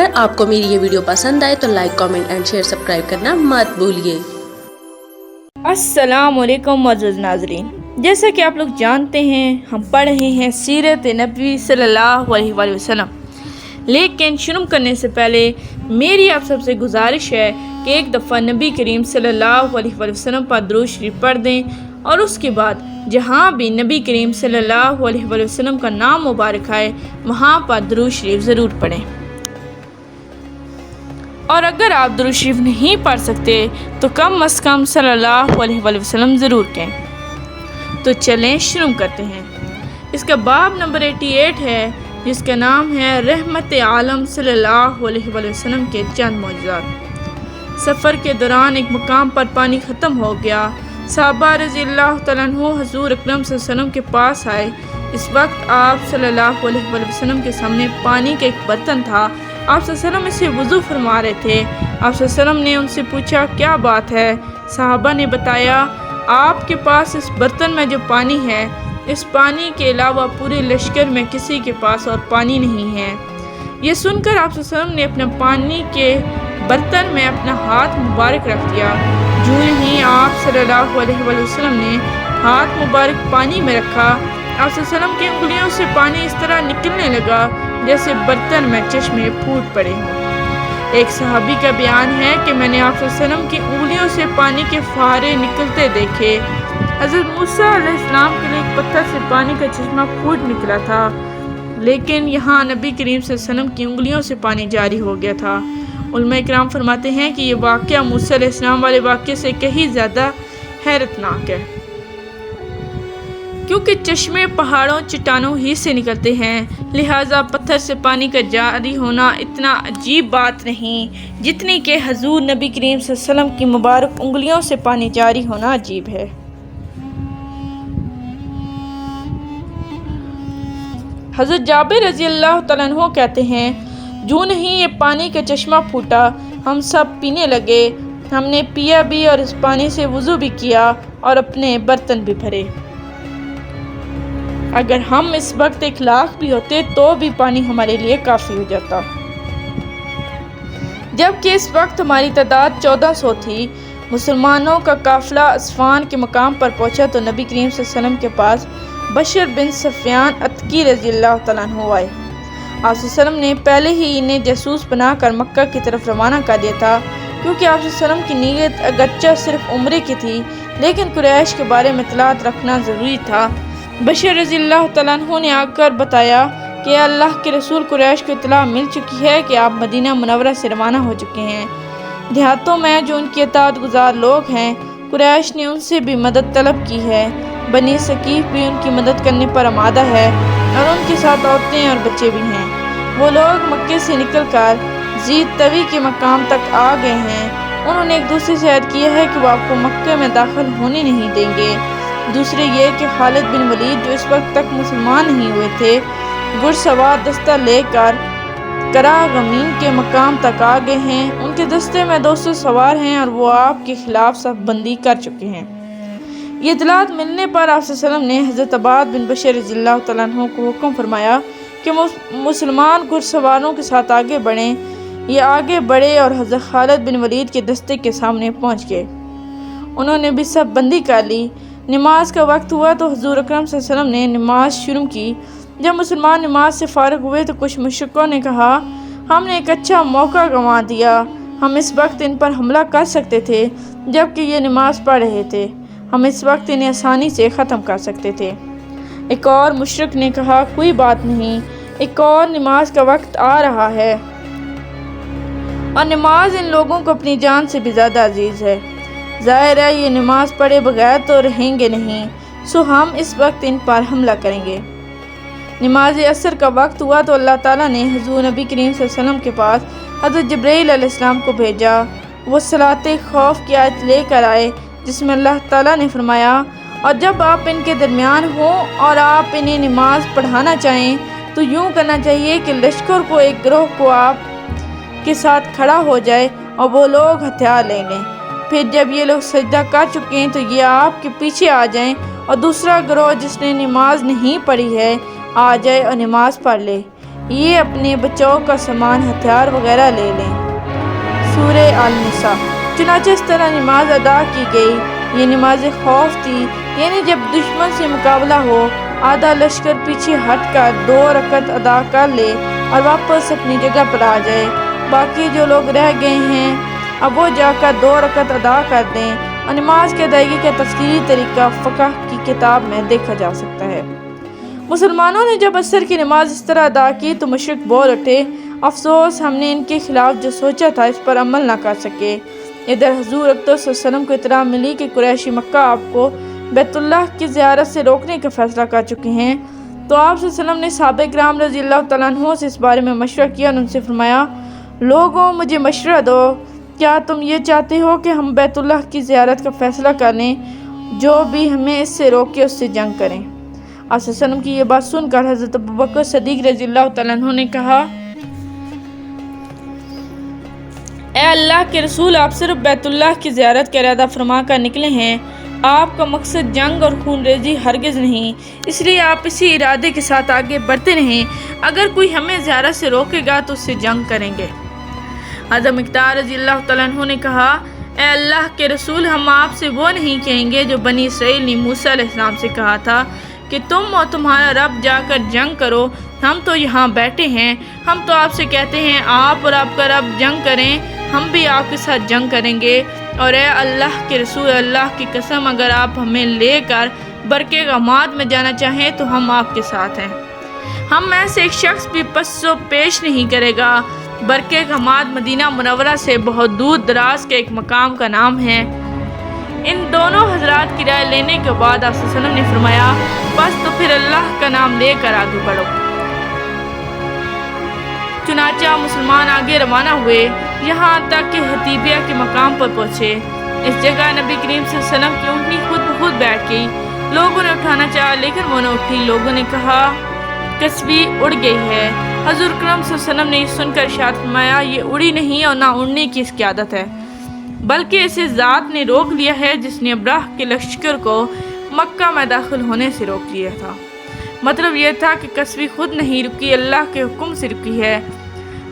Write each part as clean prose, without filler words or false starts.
اگر آپ کو میری یہ ویڈیو پسند آئے تو like comment and share subscribe کرنا مت بھولیے۔ السلام علیکم معزز ناظرین، جیسا کہ آپ لوگ جانتے ہیں ہم پڑھ رہے ہیں سیرت نبوی صلی اللہ علیہ وآلہ وسلم، لیکن شروع کرنے سے پہلے میری آپ سب سے گزارش ہے کہ ایک دفعہ نبی کریم صلی اللہ علیہ وآلہ وسلم پر درود شریف پڑھ دیں، اور اس کے بعد جہاں بھی نبی کریم صلی اللہ علیہ وآلہ وسلم کا نام مبارک آئے وہاں پر درود شریف ضرور پڑھیں، اور اگر آپ درود شریف نہیں پڑھ سکتے تو کم از کم صلی اللہ علیہ وآلہ وسلم ضرور کہیں۔ تو چلیں شروع کرتے ہیں۔ اس کا باب نمبر 88 ہے، جس کا نام ہے رحمت عالم صلی اللہ علیہ وآلہ وسلم کے چند معجزات۔ سفر کے دوران ایک مقام پر پانی ختم ہو گیا۔ صحابہ رضی اللہ تعالیٰ عنہ حضور اکرم صلی اللہ علیہ وسلم کے پاس آئے۔ اس وقت آپ صلی اللہ علیہ وآلہ وسلم کے سامنے پانی کا ایک برتن تھا۔ آپ صلی اللہ علیہ وسلم اسے وضو فرما رہے تھے۔ آپ صلی اللہ علیہ وسلم نے ان سے پوچھا کیا بات ہے؟ صحابہ نے بتایا آپ کے پاس اس برتن میں جو پانی ہے، اس پانی کے علاوہ پورے لشکر میں کسی کے پاس اور پانی نہیں ہے۔ یہ سن کر آپ صلی اللہ علیہ وسلم نے اپنے پانی کے برتن میں اپنا ہاتھ مبارک رکھ دیا۔ جو ہی آپ صلی اللہ علیہ وآلہ وسلم نے ہاتھ مبارک پانی میں رکھا، آپ صلی اللہ علیہ وسلم کی انگلیوں سے پانی اس طرح نکلنے لگا جیسے برتن میں چشمے پھوٹ پڑے ہوں۔ ایک صحابی کا بیان ہے کہ میں نے آپ صلی اللہ علیہ وسلم کی انگلیوں سے پانی کے فوارے نکلتے دیکھے۔ حضرت موسیٰ علیہ السلام کے لیے ایک پتھر سے پانی کا چشمہ پھوٹ نکلا تھا، لیکن یہاں نبی کریم صلی اللہ علیہ وسلم کی انگلیوں سے پانی جاری ہو گیا تھا۔ علماء اکرام فرماتے ہیں کہ یہ واقعہ موسیٰ علیہ السلام والے واقعے سے کہیں زیادہ حیرت ناک ہے، کیونکہ چشمے پہاڑوں چٹانوں ہی سے نکلتے ہیں، لہٰذا پتھر سے پانی کا جاری ہونا اتنا عجیب بات نہیں جتنی کہ حضور نبی کریم صلی اللہ علیہ وسلم کی مبارک انگلیوں سے پانی جاری ہونا عجیب ہے۔ حضرت جابر رضی اللہ تعالیٰ عنہ کہتے ہیں جو نہیں یہ پانی کا چشمہ پھوٹا ہم سب پینے لگے، ہم نے پیا بھی اور اس پانی سے وضو بھی کیا اور اپنے برتن بھی بھرے۔ اگر ہم اس وقت 1 لاکھ بھی ہوتے تو بھی پانی ہمارے لیے کافی ہو جاتا، جبکہ اس وقت ہماری تعداد 1400 تھی۔ مسلمانوں کا قافلہ عصفان کے مقام پر پہنچا تو نبی کریم صلی اللہ علیہ وسلم کے پاس بشر بن صفیان عتکی رضی اللہ تعالیٰ عنہ آئے۔ آپ صلی اللہ علیہ وسلم نے پہلے ہی انہیں جاسوس بنا کر مکہ کی طرف روانہ کر دیا تھا، کیونکہ آپ صلی اللہ علیہ وسلم کی نیت اگرچہ صرف عمرے کی تھی لیکن قریش کے بارے میں اطلاعات رکھنا ضروری تھا۔ بشر رضی اللہ تعالیٰ عنہ نے آ کر بتایا کہ اللہ کے رسول قریش کو اطلاع مل چکی ہے کہ آپ مدینہ منورہ سے روانہ ہو چکے ہیں۔ دیہاتوں میں جو ان کی اطاعت گزار لوگ ہیں، قریش نے ان سے بھی مدد طلب کی ہے۔ بنی ثقیف بھی ان کی مدد کرنے پر آمادہ ہے اور ان کے ساتھ عورتیں اور بچے بھی ہیں۔ وہ لوگ مکے سے نکل کر ذی طوی کے مقام تک آ گئے ہیں۔ انہوں نے ایک دوسرے سے عہد کیا ہے کہ وہ آپ کو مکے میں داخل ہونے نہیں دیں گے۔ دوسرے یہ کہ خالد بن ولید جو اس وقت تک مسلمان نہیں ہوئے تھے، گھڑ سوار دستہ لے کر کراغمین کے مقام تک آ گئے ہیں۔ ان کے دستے میں 200 سوار ہیں اور وہ آپ کے خلاف صف بندی کر چکے ہیں۔ یہ اطلاعات ملنے پر آپ صلی اللہ علیہ وسلم نے حضرت عباد بن بشر رضی اللہ تعالیٰ عنہ کو حکم فرمایا کہ مسلمان گھڑ سواروں کے ساتھ آگے بڑھیں۔ یہ آگے بڑھے اور حضرت خالد بن ولید کے دستے کے سامنے پہنچ گئے۔ انہوں نے بھی صف بندی کر لی۔ نماز کا وقت ہوا تو حضور اکرم صلی اللہ علیہ وسلم نے نماز شروع کی۔ جب مسلمان نماز سے فارغ ہوئے تو کچھ مشرکوں نے کہا ہم نے ایک اچھا موقع گنوا دیا، ہم اس وقت ان پر حملہ کر سکتے تھے جبکہ یہ نماز پڑھ رہے تھے، ہم اس وقت انہیں آسانی سے ختم کر سکتے تھے۔ ایک اور مشرک نے کہا کوئی بات نہیں، ایک اور نماز کا وقت آ رہا ہے اور نماز ان لوگوں کو اپنی جان سے بھی زیادہ عزیز ہے، ظاہر ہے یہ نماز پڑھے بغیر تو رہیں گے نہیں، سو ہم اس وقت ان پر حملہ کریں گے۔ نماز عصر کا وقت ہوا تو اللہ تعالیٰ نے حضور نبی کریم صلی اللہ علیہ وسلم کے پاس حضرت جبرائیل علیہ السلام کو بھیجا۔ وہ صلاۃ خوف کی آیت لے کر آئے جس میں اللہ تعالیٰ نے فرمایا اور جب آپ ان کے درمیان ہوں اور آپ انہیں نماز پڑھانا چاہیں تو یوں کرنا چاہیے کہ لشکر کو ایک گروہ کو آپ کے ساتھ کھڑا ہو جائے اور وہ لوگ ہتھیار لے لیں، پھر جب یہ لوگ سجدہ کر چکے ہیں تو یہ آپ کے پیچھے آ جائیں اور دوسرا گروہ جس نے نماز نہیں پڑھی ہے آ جائے اور نماز پڑھ لے۔ یہ اپنے بچاؤ کا سامان ہتھیار وغیرہ لے لیں۔ سورہ النساء۔ چنانچہ اس طرح نماز ادا کی گئی۔ یہ نماز خوف تھی، یعنی جب دشمن سے مقابلہ ہو، آدھا لشکر پیچھے ہٹ کر 2 رکعت ادا کر لے اور واپس اپنی جگہ پر آ جائے۔ باقی جو لوگ رہ گئے ہیں اب وہ جا کر 2 رکعت ادا کر دیں، اور نماز کے ادائیگی کا تفصیلی طریقہ فقہ کی کتاب میں دیکھا جا سکتا ہے۔ مسلمانوں نے جب عصر کی نماز اس طرح ادا کی تو مشرک بول اٹھے، افسوس ہم نے ان کے خلاف جو سوچا تھا اس پر عمل نہ کر سکے۔ ادھر حضور اقدس صلی اللہ علیہ وسلم کو اطلاع ملی کہ قریشی مکہ آپ کو بیت اللہ کی زیارت سے روکنے کا فیصلہ کر چکے ہیں، تو آپ صلی اللہ علیہ وسلم نے صحابہ کرام رضی اللہ تعالیٰ عنہ سے اس بارے میں مشورہ کیا اور ان سے فرمایا، لوگوں مجھے مشورہ دو، کیا تم یہ چاہتے ہو کہ ہم بیت اللہ کی زیارت کا فیصلہ کر لیں؟ جو بھی ہمیں اس سے روکے اس سے جنگ کریں۔ آپ صلی اللہ علیہ وسلم کی یہ بات سن کر حضرت ابوبکر صدیق رضی اللہ تعالیٰ عنہ نے کہا، اے اللہ کے رسول، آپ صرف بیت اللہ کی زیارت کا ارادہ فرما کر نکلے ہیں، آپ کا مقصد جنگ اور خون ریزی ہرگز نہیں، اس لیے آپ اسی ارادے کے ساتھ آگے بڑھتے رہیں، اگر کوئی ہمیں زیارت سے روکے گا تو اس سے جنگ کریں گے۔ حضرت مقداد رضی اللہ تعالیٰ عنہ نے کہا، اے اللہ کے رسول، ہم آپ سے وہ نہیں کہیں گے جو بنی اسرائیل نے موسیٰ علیہ السلام سے کہا تھا کہ تم اور تمہارا رب جا کر جنگ کرو، ہم تو یہاں بیٹھے ہیں۔ ہم تو آپ سے کہتے ہیں آپ اور آپ کا رب جنگ کریں، ہم بھی آپ کے ساتھ جنگ کریں گے، اور اے اللہ کے رسول، اللہ کی قسم اگر آپ ہمیں لے کر برکے غماد میں جانا چاہیں تو ہم آپ کے ساتھ ہیں، ہم میں سے ایک شخص بھی پس و پیش نہیں کرے گا۔ برکے غماد مدینہ منورہ سے بہت دور دراز کے ایک مقام کا نام ہے۔ ان دونوں حضرات کی رائے لینے کے بعد آپ صلی اللہ علیہ وسلم نے فرمایا، بس تو پھر اللہ کا نام لے کر آگے بڑھو۔ چنانچہ مسلمان آگے روانہ ہوئے، یہاں تک کہ حدیبیہ کے مقام پر پہنچے۔ اس جگہ نبی کریم صلی اللہ علیہ وسلم کی اونٹنی خود بخود بیٹھ گئی۔ لوگوں نے اٹھانا چاہا لیکن وہ نہ اٹھی۔ لوگوں نے کہا کسبی اڑ گئی ہے۔ حضور اکرم صلی اللہ علیہ وسلم نے یہ سن کر ارشاد فرمایا، یہ اڑی نہیں اور نہ اڑنے کی اس کی عادت ہے، بلکہ اسے ذات نے روک لیا ہے جس نے ابراہ کے لشکر کو مکہ میں داخل ہونے سے روک لیا تھا۔ مطلب یہ تھا کہ کسبی خود نہیں رکی، اللہ کے حکم سے رکی ہے۔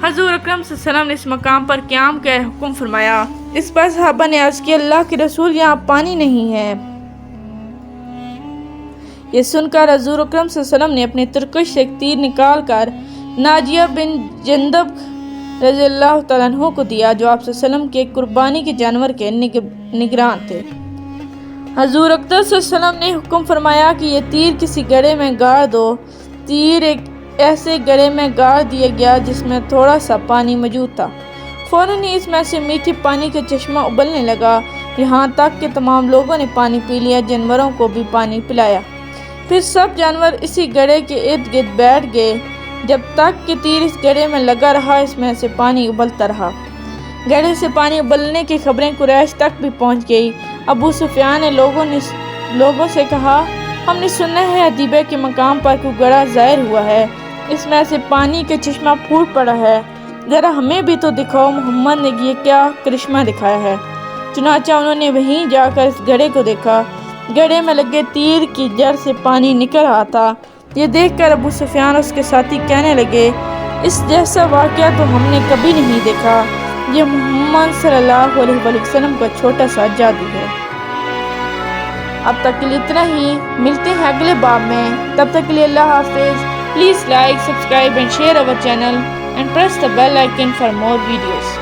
حضور اکرم صلی اللہ علیہ وسلم نے اس مقام پر قیام کا حکم فرمایا۔ اس پر صحابہ نے عرض کیا، اللہ کے رسول، یہاں پانی نہیں ہے۔ یہ سن کر حضور اکرم صلی اللہ علیہ وسلم نے اپنے ترکش سے ایک تیر نکال کر ناجیہ بن جندب رضی اللہ تعالیٰ عنہ کو دیا، جو آپ صلی اللہ علیہ وسلم کے قربانی کے جانور کے نگران تھے۔ حضور اقدس صلی اللہ علیہ وسلم نے حکم فرمایا کہ یہ تیر کسی گڑھے میں گاڑ دو۔ تیر ایک ایسے گڑھے میں گاڑ دیا گیا جس میں تھوڑا سا پانی موجود تھا۔ فوراً ہی اس میں سے میٹھی پانی کا چشمہ ابلنے لگا، یہاں تک کہ تمام لوگوں نے پانی پی لیا، جانوروں کو بھی پانی پلایا۔ پھر سب جانور اسی گڑھے کے ارد گرد بیٹھ گئے۔ جب تک کہ تیر اس گڑھے میں لگا رہا، اس میں سے پانی ابلتا رہا۔ گڑھے سے پانی ابلنے کی خبریں قریش تک بھی پہنچ گئی۔ ابو سفیان نے لوگوں سے کہا، ہم نے سنا ہے حدیبیہ کے مقام پر کوئی گڑھا ظاہر ہوا ہے، اس میں سے پانی کا چشمہ پھوٹ پڑا ہے، ذرا ہمیں بھی تو دکھاؤ، محمد نے یہ کیا کرشمہ دکھایا ہے۔ چنانچہ انہوں نے وہیں جا کر اس گڑھے کو دیکھا، گڑھے میں لگے تیر کی جڑ سے پانی نکل رہا تھا۔ یہ دیکھ کر ابو سفیان اور اس کے ساتھی کہنے لگے، اس جیسا واقعہ تو ہم نے کبھی نہیں دیکھا، یہ محمد صلی اللہ علیہ وآلہ وسلم کا چھوٹا سا جادو ہے۔ اب تک کے لیے اتنا ہی، ملتے ہیں اگلے باب میں، تب تک کے لیے اللہ حافظ۔ Please like, subscribe and share our channel and press the bell icon for more videos.